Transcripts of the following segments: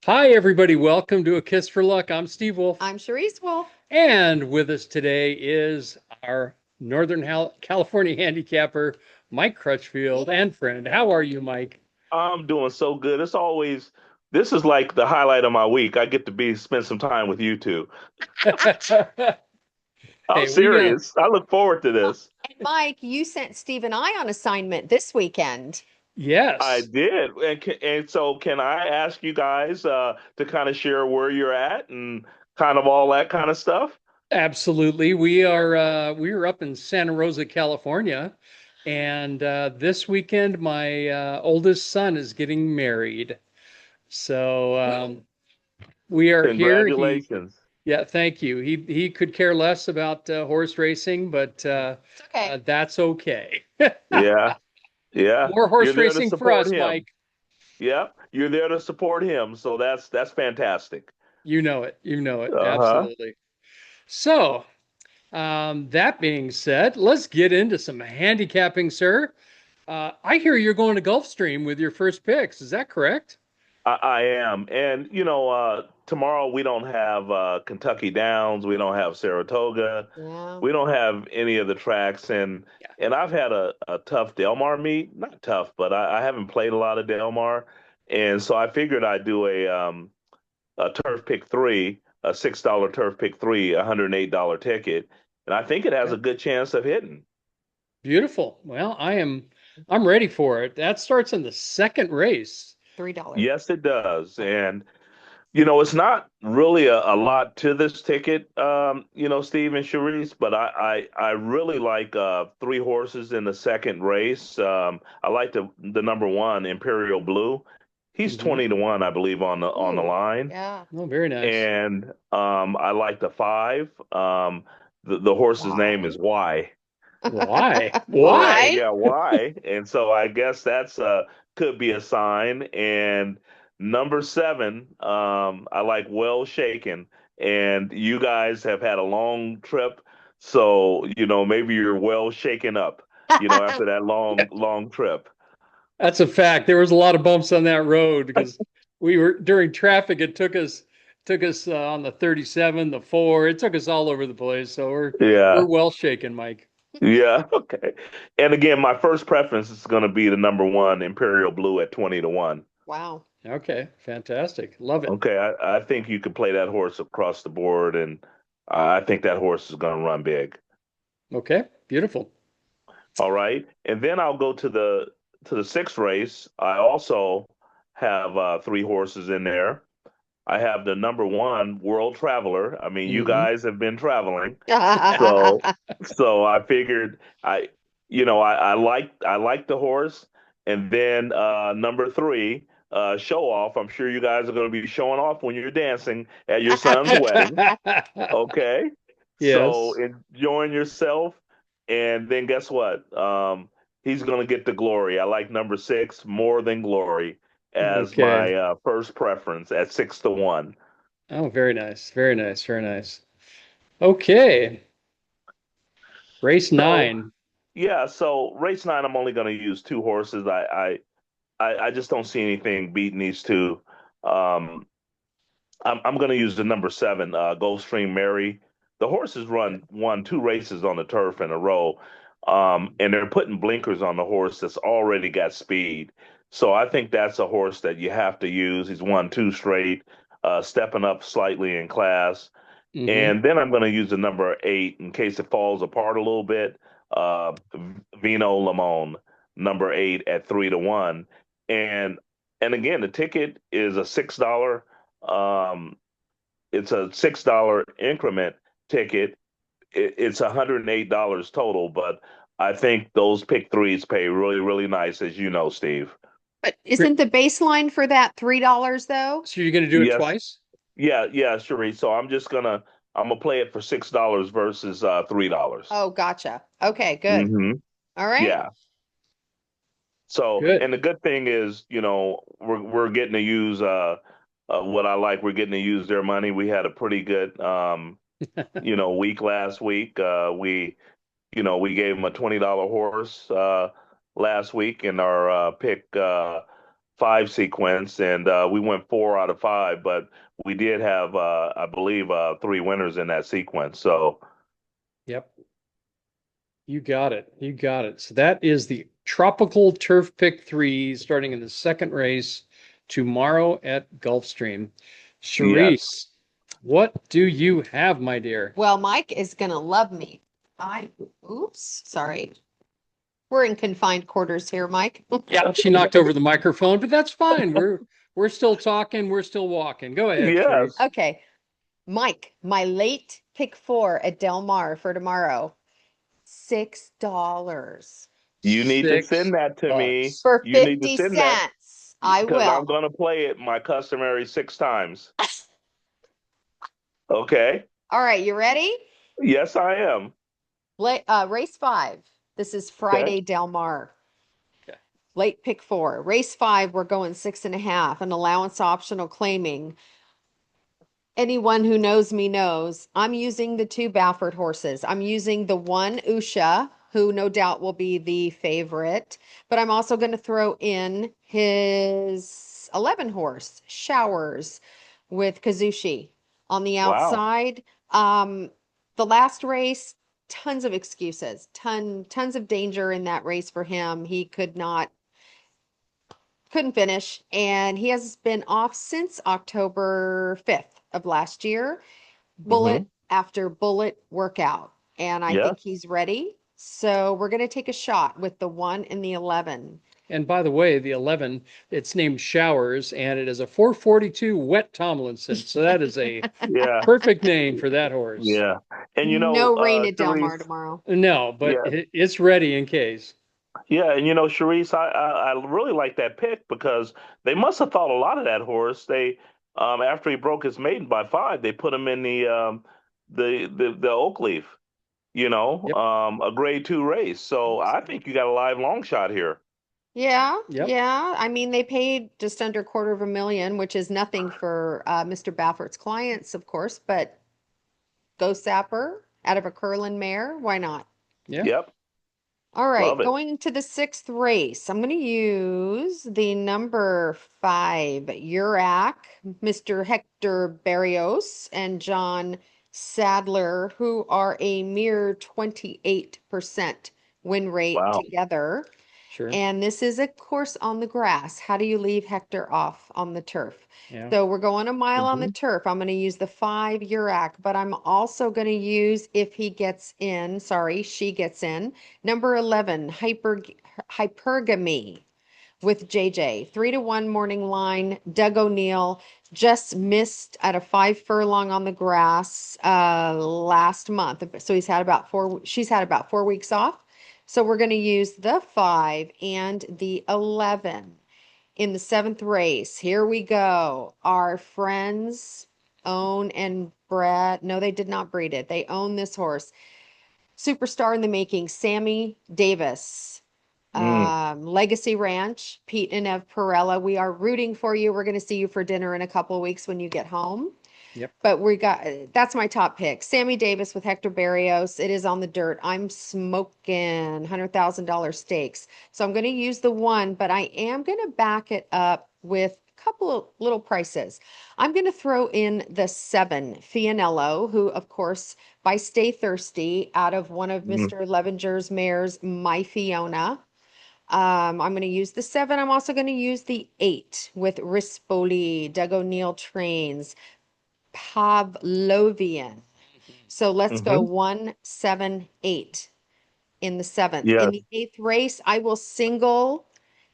Hi, everybody. Welcome to A Kiss for Luck. I'm Steve Wolf. I'm Charisse Wolf. And with us today is our California handicapper, Mike Crutchfield, and friend. How are you, Mike? I'm doing so good. This is like the highlight of my week. I get to be spend some time with you two. I'm Hey, we got, serious. I look forward to Well, this. and Mike, you sent Steve and I on assignment this weekend. I yes, did. And so can I ask you guys to kind of share where you're at and kind of all that kind of stuff? absolutely. We are up in Santa Rosa, California, and this weekend my oldest son is getting married. So we are here. Congratulations. Yeah, thank you. He could care less about horse racing, but It's okay. that's okay. Yeah. Yeah. More You're horse there to racing for support us, him. Mike. Yeah. You're there to support him. So that's fantastic. You know it. You know it. Uh-huh. Absolutely. So, that being said, let's get into some handicapping, sir. I hear you're going to Gulfstream with your first picks. Is that correct? I am. And, tomorrow we don't have Kentucky Downs, we don't have Saratoga, Yeah. we don't have any of the tracks. Yeah. And I've had a tough Del Mar meet, not tough, but I haven't played a lot of Del Mar. And so I figured I'd do a turf pick three, a $6 turf pick three, $108 ticket. And I think it has Okay. a good chance of hitting. Beautiful. Well, I'm ready for it. That starts in the second race. $3. Yes, it does. And it's not really a lot to this ticket, Steve and Charisse, but I really like three horses in the second race. I like the number one, Imperial Blue. He's Hmm. 20 to 1, I believe, on the Ooh, line. yeah. Oh, very nice. And I like the five. The horse's name Why? is Y. Why? Yeah, Why? Why? yeah, Y. And so I guess that's could be a sign. And number seven, I like Well Shaken. And you guys have had a long trip, so maybe you're well shaken up, after that long trip. That's a fact. There was a lot of bumps on that road because we were during traffic. It took us on the 37, the 4. It took us all over the place. So we're Yeah, well shaken, Mike. yeah, okay. And again, my first preference is going to be the number one, Imperial Blue at 20 to 1. Wow. Okay, fantastic. Love it. Okay, I think you could play that horse across the board, and I think that horse is going to run big. Okay, beautiful. All right, and then I'll go to the sixth race. I also have three horses in there. I have the number one, World Traveler. I mean, you Hmm. guys have been traveling, so I figured I like the horse, and then number three, Show Off. I'm sure you guys are going to be showing off when you're dancing at your son's wedding. Okay. So Yes. enjoying yourself. And then guess what? He's going to get the glory. I like number six, More Than Glory, as Okay. my first preference at 6 to 1. Oh, very nice. Very nice. Very nice. Okay. Race So, 9. yeah, so race nine, I'm only going to use two horses. I just don't see anything beating these two. Um, I'm going to use the number seven, Gulfstream Mary. The horse has won two races on the turf in a row, and they're putting blinkers on the horse that's already got speed. So I think that's a horse that you have to use. He's won two straight, stepping up slightly in class. Hmm. And then I'm going to use the number eight in case it falls apart a little bit. Vino Limon, number eight at 3 to 1, and again the ticket is a $6. Um, it's a $6 increment ticket. It's $108 total, but I think those pick threes pay really, really nice, as you know, Steve. But isn't the baseline for that $3 though? So you're going to do it Yes, twice? yeah, Sheree. So I'm gonna play it for $6 versus $3. Oh, gotcha. Okay, good. Hmm. All right. Yeah. So, Good. and the good thing is, we're getting to use what I like. We're getting to use their money. We had a pretty good week last week. We gave them a $20 horse last week in our pick five sequence, and we went 4 out of 5, but we did have, I believe, three winners in that sequence. So, Yep. You got it. You got it. So that is the Tropical Turf Pick 3 starting in the second race tomorrow at Gulfstream. yes, Charisse, what do you have, my dear? Well, Mike is gonna love me. Oops, sorry. We're in confined quarters here, Mike. Yeah, she knocked over the microphone, but that's fine. We're still talking, we're still walking. Go ahead, yes. Charisse. Okay, Mike, my late pick 4 at Del Mar for tomorrow, $6 You need to Six send that to me. bucks. for You need to 50 send that cents. I because I'm will. going to play it my customary 6 times. Okay. All right, you ready? Yes, I am. Race 5. This is Okay. Friday, Del Mar. Okay. Late pick 4. Race 5, we're going 6.5. An allowance optional claiming. Anyone who knows me knows I'm using the 2 Baffert horses. I'm using the 1 Usha, who no doubt will be the favorite, but I'm also going to throw in his 11 horse, Showers, with Kazushi on the Wow. outside. Um, the last race, tons of excuses, tons of danger in that race for him. He couldn't finish, and he has been off since October 5th of last year, bullet Hmm. after bullet workout. And I Yes. think he's ready. So we're going to take a shot with the 1 and the 11. And by the way, the 11, it's named Showers, and it is a 442 Wet Tomlinson. So that is a Yeah. perfect name for that horse. Yeah. And No rain at Del Mar Sharice, tomorrow. No, but yeah, it's ready in case. yeah, and Sharice, I really like that pick because they must have thought a lot of that horse. They after he broke his maiden by 5, they put him in the Oak Leaf, Yep. a grade 2 race. So I think you got a live long shot here. Yeah, Yep. yeah. I mean, they paid just under $250,000, which is nothing for Mr. Baffert's clients, of course, but go Sapper out of a Curlin mare. Why not? Yeah. Yep, All right, love it. going to the 6th race. I'm going to use the number 5, Urac, Mr. Hector Barrios, and John Sadler, who are a mere 28% win rate Wow. together. Sure. And this is a course on the grass. How do you leave Hector off on the turf? Yeah. So we're going a mile on the Hmm. turf. I'm going to use the 5 Urac, but I'm also going to use, if he gets in, sorry, she gets in, number 11, Hypergamy with JJ. 3-1 morning line. Doug O'Neill just missed at a 5 furlong on the grass last month. So she's had about 4 weeks off. So we're going to use the 5 and the 11 in the 7th race. Here we go. Our friends own and bred. No, they did not breed it. They own this horse. Superstar in the making, Sammy Davis. Mm. Legacy Ranch, Pete and Ev Perella. We are rooting for you. We're going to see you for dinner in a couple of weeks when you get home. Yep. But that's my top pick. Sammy Davis with Hector Barrios. It is on the dirt. I'm smoking $100,000 stakes. So I'm going to use the 1, but I am going to back it up with a couple of little prices. I'm going to throw in the 7, Fianello, who, of course, by Stay Thirsty, out of one of Mm. Mr. Levenger's mares, My Fiona. I'm going to use the 7. I'm also going to use the 8 with Rispoli, Doug O'Neill trains, Pavlovian. So let's go Hmm. 1, 7, 8 in the 7th. In Yes. the 8th race, I will single.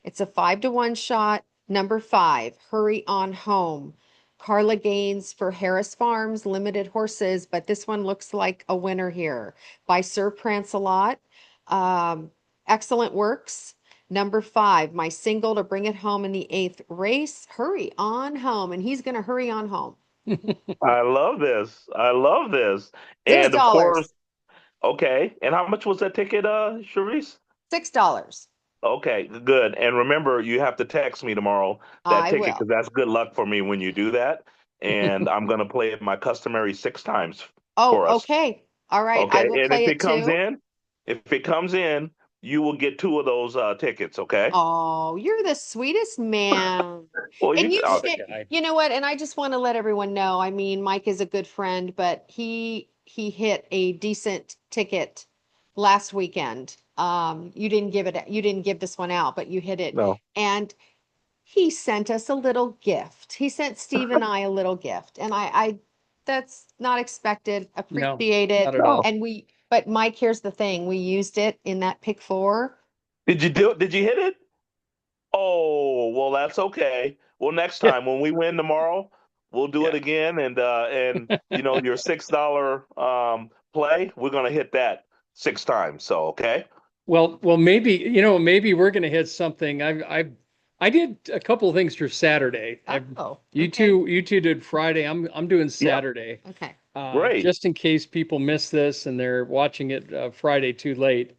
It's a 5-1 shot. Number 5, Hurry On Home. Carla Gaines for Harris Farms, limited horses, but this one looks like a winner here by Sir Prancelot. Um, Excellent works. Number 5, my single to bring it home in the 8th race. Hurry On Home, and he's going to hurry on home. I love this. I love this. Six And of course, dollars. okay. And how much was that ticket, Sharice? $6. Okay, good. And remember, you have to text me tomorrow that I ticket because will. that's good luck for me when you do that. And I'm going to play it my customary 6 times Oh, for us. okay. All right. I Okay. will And play it too. if it comes in, you will get two of those tickets. Okay. Oh, you're the sweetest man. Well, And you What a should, guy. you know what? And I just want to let everyone know, I mean, Mike is a good friend, but he hit a decent ticket last weekend. You didn't give this one out, but you hit it. no. And he sent us a little gift. He sent Steve and I a little gift. And that's not expected, No, appreciate it. not at No. all. And but Mike, here's the thing. We used it in that pick four. Did you do it? Did you hit it? Oh, well, that's okay. Well, next Yeah. time when we win tomorrow, we'll do it Yeah. again, and your $6 play, we're gonna hit that 6 times. So okay. Well, maybe, maybe we're going to hit something. I did a couple of things for Saturday. Oh, You okay. two did Friday. I'm doing Yep. Saturday. Okay. Great. Just in case people miss this and they're watching it Friday too late.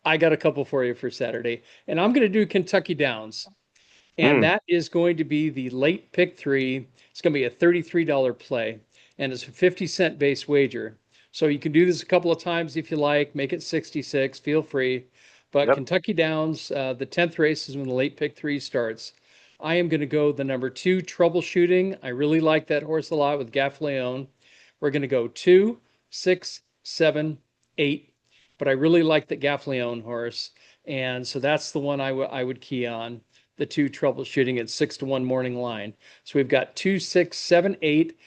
I got a couple for you for Saturday, and I'm going to do Kentucky Downs. And Mm, that is going to be the late pick three. It's going to be a $33 play, and it's a 50-cent base wager. So you can do this a couple of times if you like, make it 66, feel free. But yep. Kentucky Downs, the 10th race is when the late pick three starts. I am going to go the number 2 troubleshooting. I really like that horse a lot with Gaffleon. We're going to go 2, 6, 7, 8. But I really like the Gaffleon horse. And so that's the one I would key on, the 2 troubleshooting at 6-1 morning line. So we've got 2, 6, 7, 8,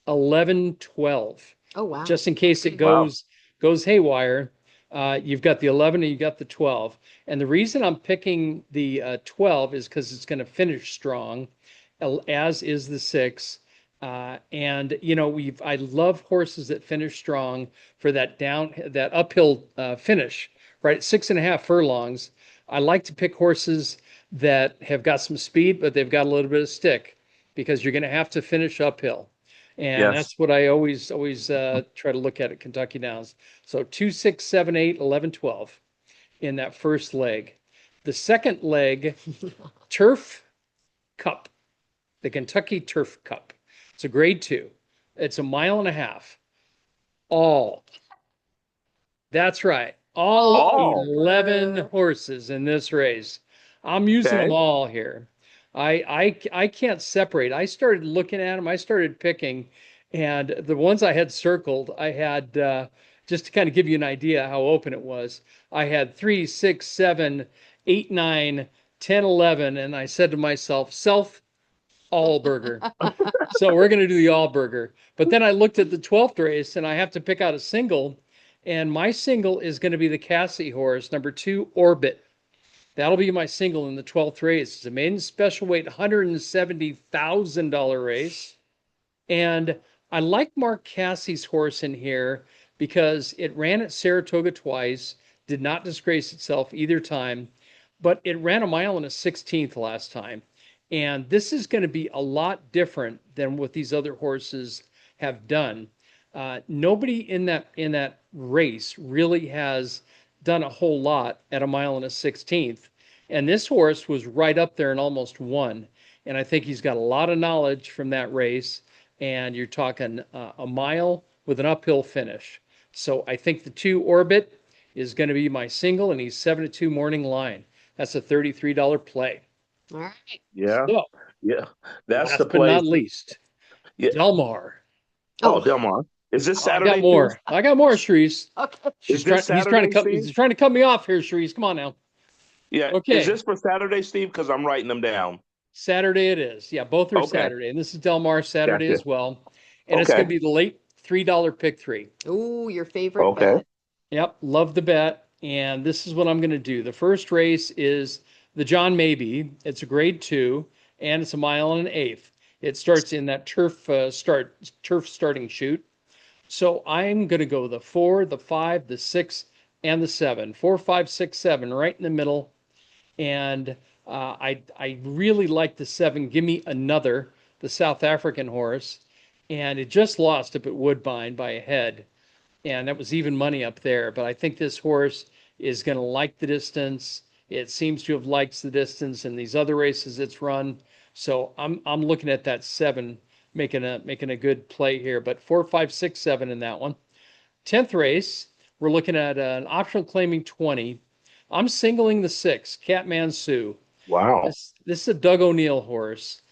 11, 12. Oh, wow. Just in case it Wow. goes haywire, you've got the 11 and you got the 12. And the reason I'm picking the 12 is because it's going to finish strong, as is the 6. And I love horses that finish strong for that uphill finish, right? 6.5 furlongs. I like to pick horses that have got some speed, but they've got a little bit of stick because you're going to have to finish uphill. And Yes. that's what I always try to look at Kentucky Downs. So 2, 6, 7, 8, 11, 12 in that first leg. The second leg, Turf Cup, the Kentucky Turf Cup. It's a grade 2. It's a mile and a half. All. That's right. All Oh. 11 horses in this race. I'm using them Okay. all here. I can't separate. I started looking at them. I started picking, and the ones I had circled, I had just to kind of give you an idea how open it was. I had 3, 6, 7, 8, 9, 10, 11, and I said to myself, self all burger. So we're going to do the all burger. But then I looked at the 12th race and I have to pick out a single. And my single is going to be the Cassie horse, number 2, Orbit. That'll be my single in the 12th race. It's a maiden special weight, $170,000 race. And I like Mark Cassie's horse in here because it ran at Saratoga twice, did not disgrace itself either time, but it ran a mile and a 16th last time. And this is going to be a lot different than what these other horses have done. Nobody in that race really has done a whole lot at a mile and a 16th. And this horse was right up there and almost won. And I think he's got a lot of knowledge from that race. And you're talking a mile with an uphill finish. So I think the 2 Orbit is going to be my single, and he's 7-2 morning line. That's a $33 play. All right. Yeah. So, Yeah. That's the last but not place. least, Yeah. Del Mar. Oh, Oh, Del Mar. Is this Oh, I got Saturday too? more. I got more, Charisse. okay. Is this Saturday, Steve? He's trying to cut me off here, Charisse. Come on now. Yeah. Is Okay. this for Saturday, Steve? Because I'm writing them down. Saturday it is. Yeah, both are Okay. Saturday. And this is Del Mar Saturday Gotcha. as well. And it's going Okay. to be the late $3 pick three. Ooh, your favorite Okay. bet. Yep, love the bet. And this is what I'm going to do. The first race is the John Maybe. It's a grade 2, and it's a mile and an eighth. It starts in that turf starting chute. So I'm going to go the 4, the 5, the 6, and the 7. 4, 5, 6, 7, right in the middle. And I really like the 7. Give me another, the South African horse. And it just lost up at Woodbine by a head, and that was even money up there. But I think this horse is going to like the distance. It seems to have liked the distance in these other races it's run. So I'm looking at that 7 making a good play here. But 4, 5, 6, 7 in that one. 10th race, we're looking at an optional claiming 20. I'm singling the 6, Catman Sue. Wow. This is a Doug O'Neill horse.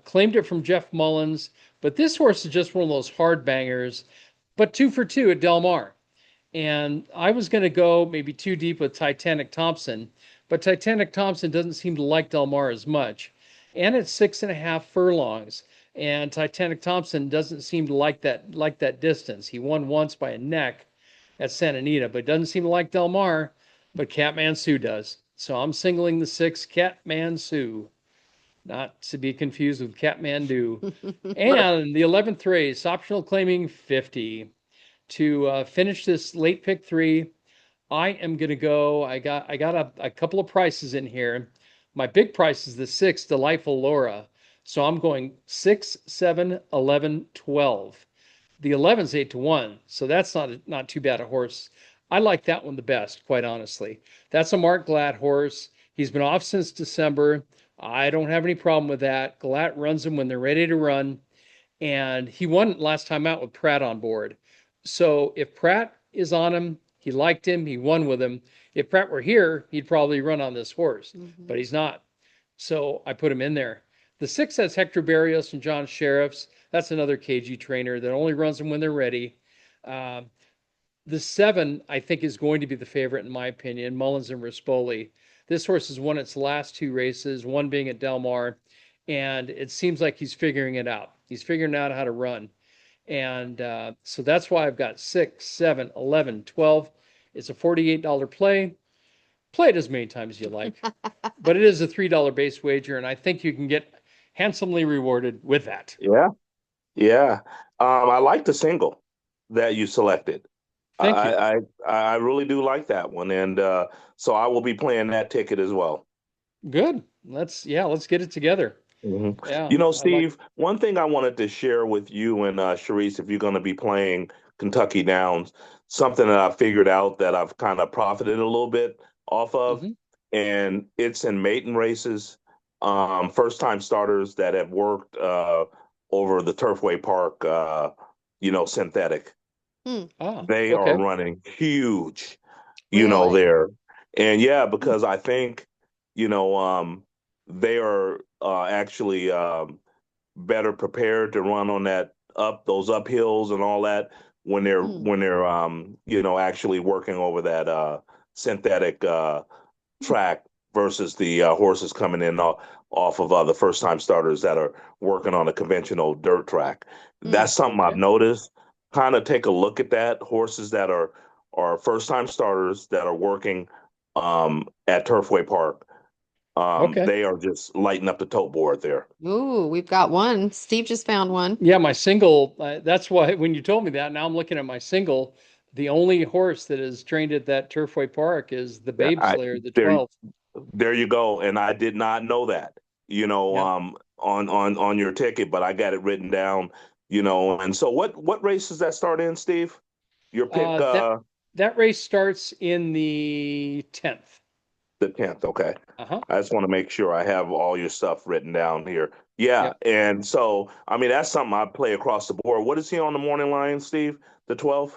Claimed it from Jeff Mullins, but this horse is just one of those hard bangers. But 2 for 2 at Del Mar. And I was going to go maybe too deep with Titanic Thompson, but Titanic Thompson doesn't seem to like Del Mar as much. And it's 6.5 furlongs. And Titanic Thompson doesn't seem to like that distance. He won once by a neck at Santa Anita, but doesn't seem to like Del Mar. But Catman Sue does. So I'm singling the 6, Catman Sue, not to be confused with Catmandu. And the 11th race, optional claiming 50 to finish this late pick 3. I am going to go. I got a couple of prices in here. My big price is the 6, Delightful Laura. So I'm going 6, 7, 11, 12. The 11's 8 to 1, so that's not too bad a horse. I like that one the best, quite honestly. That's a Mark Glatt horse. He's been off since December. I don't have any problem with that. Glatt runs them when they're ready to run, and he won last time out with Pratt on board. So if Pratt is on him, he liked him, he won with him. If Pratt were here, he'd probably run on this horse, but he's not. So I put him in there. The 6 has Hector Barrios and John Sheriffs. That's another KG trainer that only runs them when they're ready. Uh, the 7, I think, is going to be the favorite, in my opinion, Mullins and Rispoli. This horse has won its last 2 races, one being at Del Mar, and it seems like he's figuring it out. He's figuring out how to run. And so that's why I've got 6, 7, 11, 12. It's a $48 play. Play it as many times as you like. But it is a $3 base wager, and I think you can get handsomely rewarded with that. Yeah. Yeah. I like the single that you selected. Thank you. I really do like that one. And so I will be playing that ticket as well. Good. Let's get it together. Mhm. Yeah, You know, I like. Steve, one thing I wanted to share with you and Charisse, if you're going to be playing Kentucky Downs, something that I figured out that I've kind of profited a little bit off of, Hmm. and it's in maiden races, first time starters that have worked over the Turfway Park, synthetic. Hmm. They are Okay. running huge, Really? there. And yeah, because I think, you know, they are actually better prepared to run on those uphills and all that Hmm. when they're actually working over that synthetic track versus the horses coming in off of the first time starters that are working on a conventional dirt track. Hmm. That's something I've Okay. noticed. Kind of take a look at that. Horses that are first time starters that are working at Turfway Park. Okay. They are just lighting up the tote board there. Ooh, we've got one. Steve just found one. Yeah, my single. That's why when you told me that, now I'm looking at my single. The only horse that is trained at that Turfway Park is the Yeah, Babe Slayer, the there 12th. there you go. And I did not know that, Yeah. on your ticket, but I got it written down, And so what race does that start in, Steve? Your pick, That that race starts in the 10th. the 10th. Okay. Uh-huh. I just want to make sure I have all your stuff written down here. Yeah. Yep. And so, I mean, that's something I play across the board. What is he on the morning line, Steve? The 12th?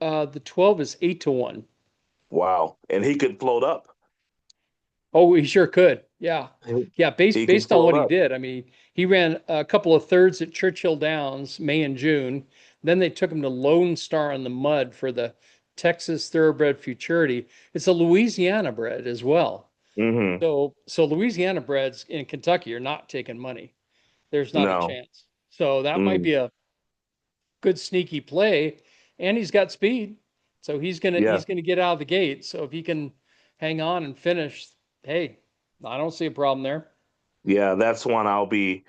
The 12 is 8 to 1. Wow. And he could float up. Oh, he sure could. Yeah. He Yeah, based he can based on float what he up. did. I mean, he ran a couple of thirds at Churchill Downs, May and June. Then they took him to Lone Star on the Mud for the Texas Thoroughbred Futurity. It's a Louisiana bred as well. Hmm. So Louisiana breds in Kentucky are not taking money. There's not a No. chance. So that might Mm. be a good sneaky play, and he's got speed, so he's gonna Yeah. he's gonna get out of the gate. So if he can hang on and finish, hey, I don't see a problem there. Yeah, that's one I'll be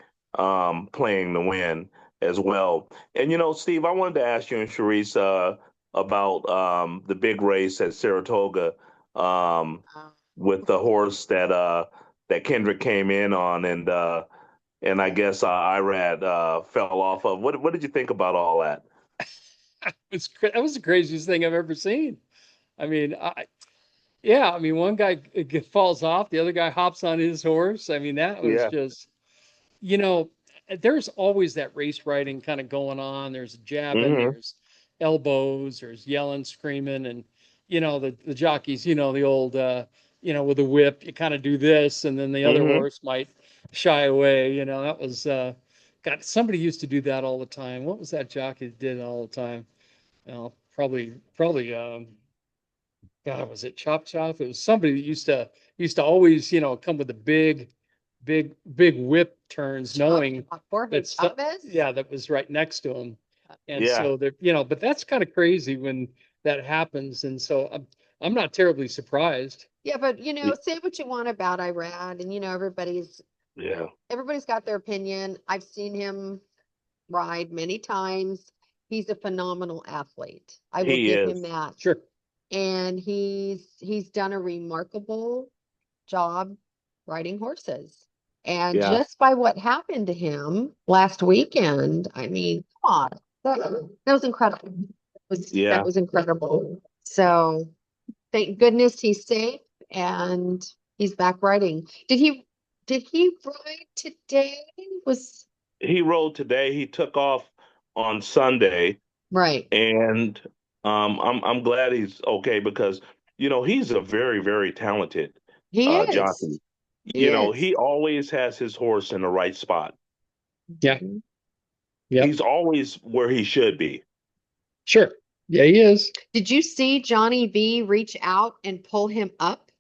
playing to win as well. And Steve, I wanted to ask you and Sharice about the big race at Saratoga um, Oh. with the horse that Kendrick came in on, and I guess Irad fell off of. What did you think about all that? That was the craziest thing I've ever seen. I mean, yeah, I mean, one guy falls off, the other guy hops on his horse. I mean, that was Yeah. just, you know, there's always that race riding kind of going on. There's jabbing, Hmm. there's elbows, there's yelling, screaming, and the jockeys, the old, with the whip, you kind of do this, and then the other Hmm. horse might shy away. That was, God, somebody used to do that all the time. What was that jockey that did it all the time? Probably, God, was it Chop Chop? It was somebody that used to always, come with the big whip turns, knowing Jorge that Chavez? yeah, that was right next to him. And Yeah, so but that's kind of crazy when that happens. And so I'm not terribly surprised. Yeah, but say what you want about Irad, and yeah, everybody's got their opinion. I've seen him ride many times. He's a phenomenal athlete. I will he give him is. that. Sure. And he's done a remarkable job riding horses. And Yeah, just by what happened to him last weekend, I mean, come on, that was incredible. That yeah. was incredible. So thank goodness he's safe and he's back riding. Did he ride today? Was He rode today. He took off on Sunday, right. and I'm glad he's okay because he's a very, very talented He is. jockey. He is. He always has his horse in the right spot. Yeah. Mhm. Yep. He's always where he should be. Sure. Yeah, he is. Did you see Johnny V reach out and pull him up?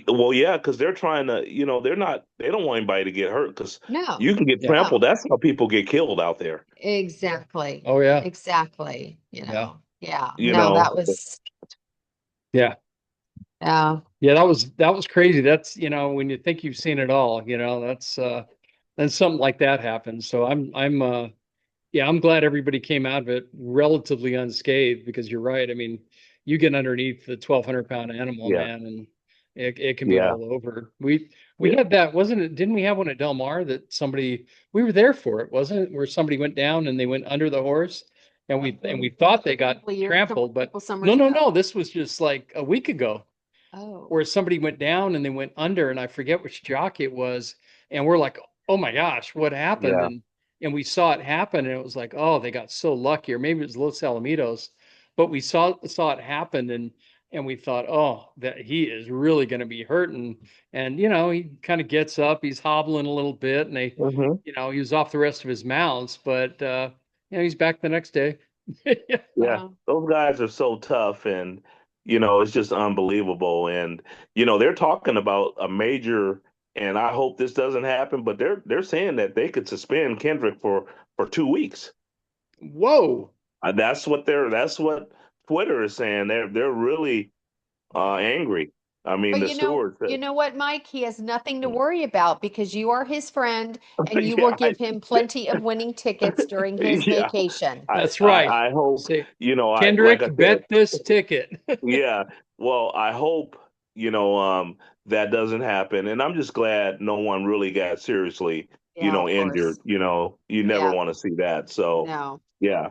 Well, yeah, because they're trying to, they don't want anybody to get hurt because No. you can get Yeah. trampled. No. That's how people get killed out there. Exactly. Oh yeah. Exactly. Yeah. Yeah. You No, know, that was Yeah. yeah. Yeah, that was crazy. That's, when you think you've seen it all, that's then something like that happens. So yeah, I'm glad everybody came out of it relatively unscathed because you're right. I mean, you get underneath the 1,200-pound animal, yeah, man, and it can be yeah, all over. We yeah. had that, wasn't it? Didn't we have one at Del Mar that we were there for it, wasn't it? Where somebody went down and they went under the horse, and we thought they got Couple years, trampled, but couple no, summers no, ago. no. This was just like a week ago Oh. where somebody went down and they went under, and I forget which jockey it was, and we're like, oh my gosh, what happened? Yeah. And we saw it happen, and it was like, oh, they got so lucky, or maybe it was Los Alamitos, but we saw it happen, and we thought, oh, that he is really going to be hurting, and he kind of gets up, he's hobbling a little bit, and Hmm. he was off the rest of his mounts, but he's back the next day. Yeah. Yeah. Those guys are so tough, and it's just unbelievable. And they're talking about a major, and I hope this doesn't happen, but they're saying that they could suspend Kendrick for 2 weeks. Whoa. That's what Twitter is saying. They're really angry. I mean, But the stewards. you know what, Mike? He has nothing to worry about because you are his friend and you will Yeah, give him plenty of winning tickets during his yeah. vacation. I, That's I right. I hope Say, I like Kendrick, I said. bet this ticket. Yeah. Well, I hope that doesn't happen, and I'm just glad no one really got seriously Yeah, of injured. course. You never Yeah, want to see that. So no, yeah.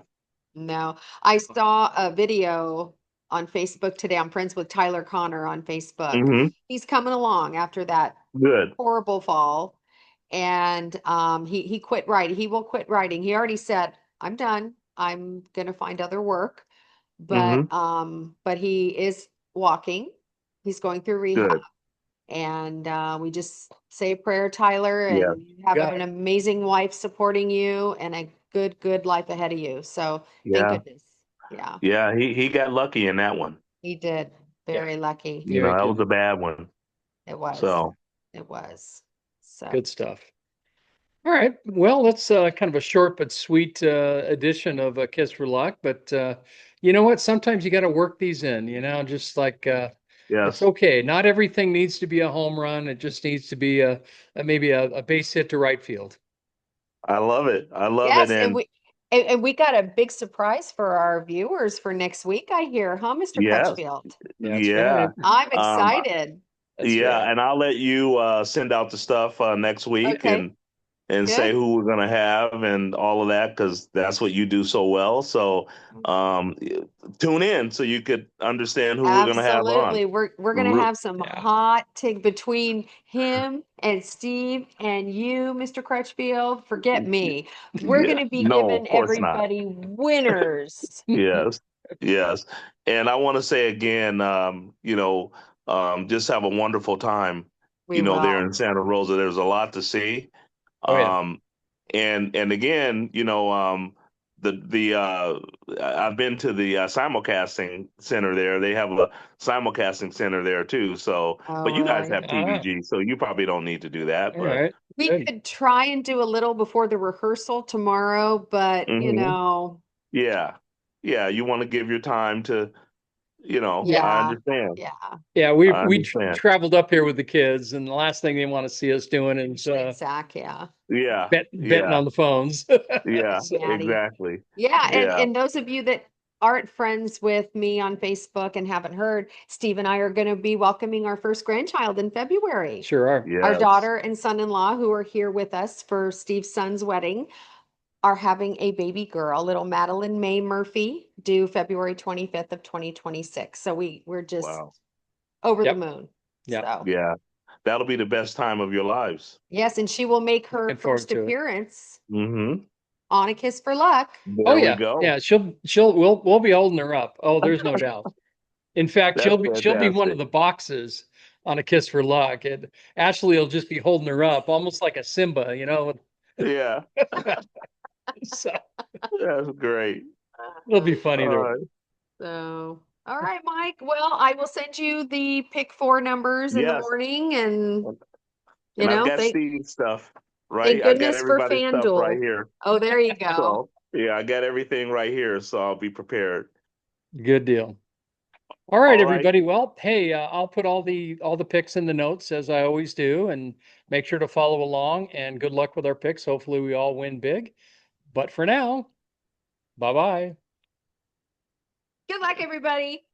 no. I saw a video on Facebook today. I'm friends with Tyler Connor on Facebook. Hmm. He's coming along after that Good. horrible fall, and he quit writing. He will quit writing. He already said, "I'm done. I'm gonna find other work." Hmm. But he is walking. He's going through rehab, Good. and we just say a prayer, Tyler, Yeah. and you have Got an it. amazing wife supporting you and a good life ahead of you. So thank Yeah. goodness. Yeah, Yeah. He got lucky in that one. he did. Yeah. Very lucky. Yeah, That was good, a bad one. It was. So It was. So good stuff. All right. Well, that's kind of a short but sweet edition of Kiss for Luck. But you know what? Sometimes you got to work these in, just like it's yes, okay. Not everything needs to be a home run. It just needs to be maybe a base hit to right field. I love it. I love it. yes, and And we got a big surprise for our viewers for next week, I hear, huh, Mr. yes, Crutchfield? That's yeah. right. I'm Um, excited. That's Yeah, right. and I'll let you send out the stuff next week Okay, and say good. who we're gonna have and all of that because that's what you do so well. So um, tune in so you could understand who we're gonna have on. Absolutely. We're gonna Re- have some Yeah. hot take between him and Steve and you, Mr. Crutchfield. Forget me. We're Yeah, gonna be no, of giving course not. everybody winners. Yes. Yes. And I want to say again, just have a wonderful time, We there will. in Santa Rosa. There's a lot to see. Oh yeah. Um, and again, I've been to the simulcasting center there. They have a simulcasting center there too. So, Oh, but you guys really? have Ah, TVG, so you probably don't need to do that. all But right. We Good. could try and do a little before the rehearsal tomorrow, but hmm yeah, yeah, you want to give your time to, Yeah. I yeah, understand. yeah, Yeah, we I we understand. traveled up here with the kids, and the last thing they want to see us doing is exact, yeah. Yeah, betting yeah, on the phones. yeah, So, Natty. exactly. Yeah, Yeah. and those of you that aren't friends with me on Facebook and haven't heard, Steve and I are going to be welcoming our first grandchild in February. sure are. Our Yes. daughter and son-in-law, who are here with us for Steve's son's wedding, are having a baby girl, little Madeline May Murphy, due February 25th of 2026. So we're just Wow. over the Yep. moon. Yep. So, Yeah. That'll be the best time of your lives. yes, and she will make her Looking forward first to it. appearance hmm on A Kiss for Luck. Oh There we yeah. go. Yeah, we'll be holding her up. Oh, there's no doubt. In fact, That's she'll be one of fantastic. the boxes on A Kiss for Luck, and Ashley will just be holding her up, almost like a Simba, you know. Yeah. So That's great. it'll be funny All to right. So, all right, Mike. Well, I will send you the pick four numbers in the Yes. morning and And I've got thank Steve's stuff, right? thank I got goodness for everybody's stuff right FanDuel. here. Oh, there you go. So, yeah, I got everything right here. So I'll be prepared. good deal. All right, All right. everybody. Well, hey, I'll put all the picks in the notes as I always do, and make sure to follow along. And good luck with our picks. Hopefully, we all win big. But for now, bye bye. Good luck, everybody.